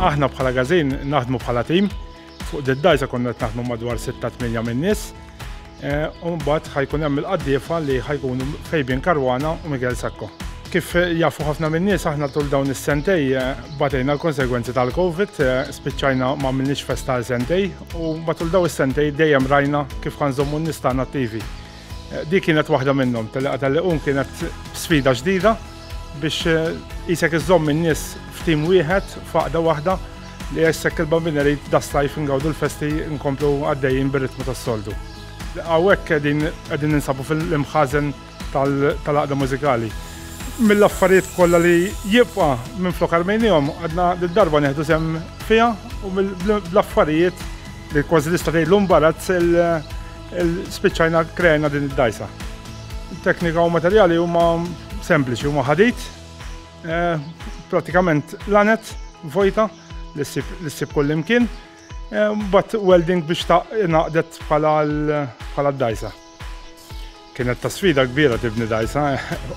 Aħna bħala gazin naħdmu bħala tim, fuq d-dajsa konna naħdmu madwar 6-8 minn nies. Mbagħad ħajkun hemm il-qaddiefa li ħajkunu Fabian Caruana u Miguel Sacco. Kif jafu ħafna minn nies aħna tul dawn is-sentej batejna l-konsegwenzi tal-Covid, spiċċajna ma għamilniex festa sentej u matul daw is-sentej dejjem rajna kif ħanżommu n-nies tagħna attivi. Di kienet waħda minnhom, tal-liqum kienet sfida ġdida biex isek iżomm in-nies f'tim wieħed faqda waħda li jessek il-bambina li das-sajf ingawdu l-festi nkomplu għaddejjin bir-ritmu tas-soldu. Hawnhekk qegħdin ninsabu fil-imħażen tal-għaqda mużikali. Mill-affarijiet kollha li jibqa' minflok armenihom għadna d-darba neħdu sem fiha u mill-affarijiet li kważi tista' tgħidlu imbarazz spiċċajna krejna din id-dajsa. Il-teknika u materjali huma sempliċi, huma ħadid, pratikament lanet, vojta, li ssib kull imkien, but welding biex naqdet bħala d-dajsa. Kienet ta' sfida kbira tibni dajsa,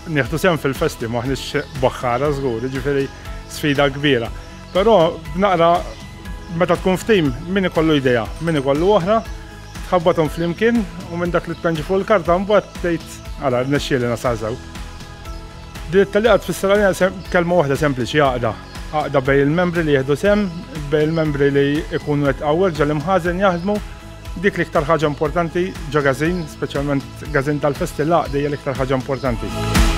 nieħdu sem fil-festi maħniex baħħara żgur, ġifieri sfida kbira. Però naqra meta tkun f'tim min ikollu idea, min ikollu oħra, tħabbathom flimkien u minn dak li tpenġi fuq il-karta mbagħad tgħid ara rnexxieli nasażaw. Dritt li għad fis-Saranja kelma waħda sempliċi għaqda bejn il-membri li jieħdu sem, bejn il-membri li jkunu qed hawnhekk ġal-imħażen jaħdmu, dik l-iktar ħaġa importanti ġo gazin, speċjalment gazin tal-festi l-għaqda hija l-iktar ħaġa importanti.